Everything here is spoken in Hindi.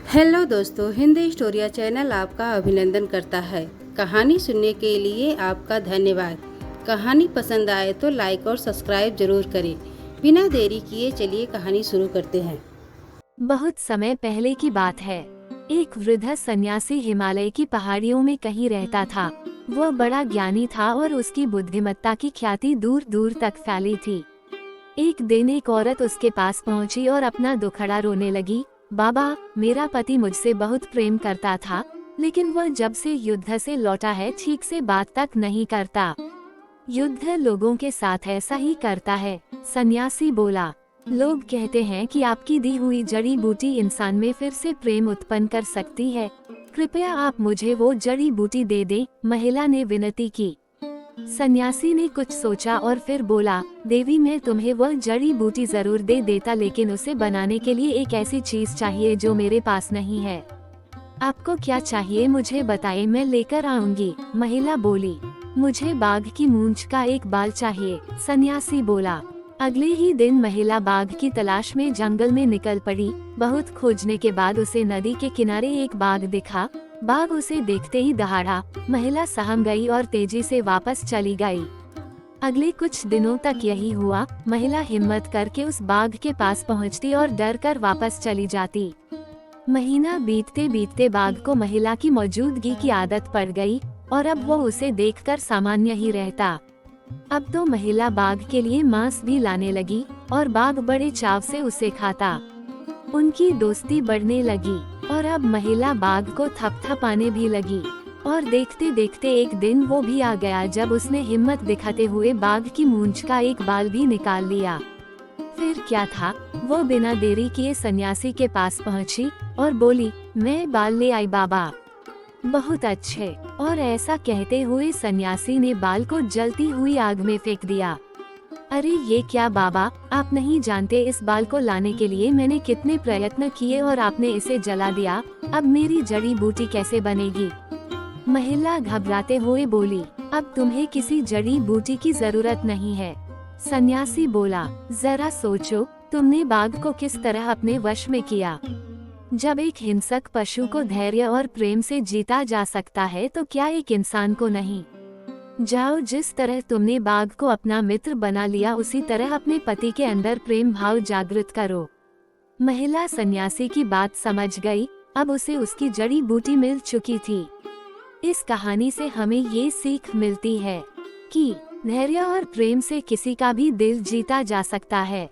हेलो दोस्तों, हिंदी स्टोरिया चैनल आपका अभिनंदन करता है। कहानी सुनने के लिए आपका धन्यवाद। कहानी पसंद आए तो लाइक और सब्सक्राइब जरूर करें। बिना देरी किए चलिए कहानी शुरू करते हैं। बहुत समय पहले की बात है। एक वृद्ध सन्यासी हिमालय की पहाड़ियों में कहीं रहता था। वह बड़ा ज्ञानी था और उसकी बुद्धिमत्ता की ख्याति दूर दूर तक फैली थी। एक दिन एक औरत उसके पास पहुंची और अपना दुखड़ा रोने लगी। बाबा, मेरा पति मुझसे बहुत प्रेम करता था, लेकिन वह जब से युद्ध से लौटा है ठीक से बात तक नहीं करता। युद्ध लोगों के साथ ऐसा ही करता है, सन्यासी बोला। लोग कहते हैं कि आपकी दी हुई जड़ी बूटी इंसान में फिर से प्रेम उत्पन्न कर सकती है। कृपया आप मुझे वो जड़ी बूटी दे दें, महिला ने विनती की। सन्यासी ने कुछ सोचा और फिर बोला, देवी, मैं तुम्हें वह जड़ी बूटी जरूर दे देता, लेकिन उसे बनाने के लिए एक ऐसी चीज चाहिए जो मेरे पास नहीं है। आपको क्या चाहिए मुझे बताएं, मैं लेकर आऊंगी, महिला बोली। मुझे बाघ की मूंछ का एक बाल चाहिए, सन्यासी बोला। अगले ही दिन महिला बाघ की तलाश में जंगल में निकल पड़ी। बहुत खोजने के बाद उसे नदी के किनारे एक बाघ दिखा। बाघ उसे देखते ही दहाड़ा। महिला सहम गई और तेजी से वापस चली गई। अगले कुछ दिनों तक यही हुआ। महिला हिम्मत करके उस बाघ के पास पहुंचती और डर कर वापस चली जाती। महीना बीतते बीतते बाघ को महिला की मौजूदगी की आदत पड़ गई और अब वो उसे देखकर सामान्य ही रहता। अब तो महिला बाघ के लिए मांस भी लाने लगी और बाघ बड़े चाव से उसे खाता। उनकी दोस्ती बढ़ने लगी और अब महिला बाघ को थपथपाने भी लगी। और देखते देखते एक दिन वो भी आ गया जब उसने हिम्मत दिखाते हुए बाघ की मूंछ का एक बाल भी निकाल लिया। फिर क्या था, वो बिना देरी किए सन्यासी के पास पहुंची और बोली, मैं बाल ले आई बाबा। बहुत अच्छे। और ऐसा कहते हुए सन्यासी ने बाल को जलती हुई आग में फेंक दिया। अरे ये क्या बाबा, आप नहीं जानते इस बाल को लाने के लिए मैंने कितने प्रयत्न किए और आपने इसे जला दिया। अब मेरी जड़ी बूटी कैसे बनेगी? महिला घबराते हुए बोली, अब तुम्हें किसी जड़ी बूटी की जरूरत नहीं है। सन्यासी बोला, जरा सोचो, तुमने बाघ को किस तरह अपने वश में किया। जब एक हिंसक पशु को धैर्य और प्रेम से जीता जा सकता है तो क्या एक इंसान को नहीं। जाओ, जिस तरह तुमने बाघ को अपना मित्र बना लिया उसी तरह अपने पति के अंदर प्रेम भाव जागृत करो। महिला सन्यासी की बात समझ गई। अब उसे उसकी जड़ी बूटी मिल चुकी थी। इस कहानी से हमें ये सीख मिलती है कि धैर्य और प्रेम से किसी का भी दिल जीता जा सकता है।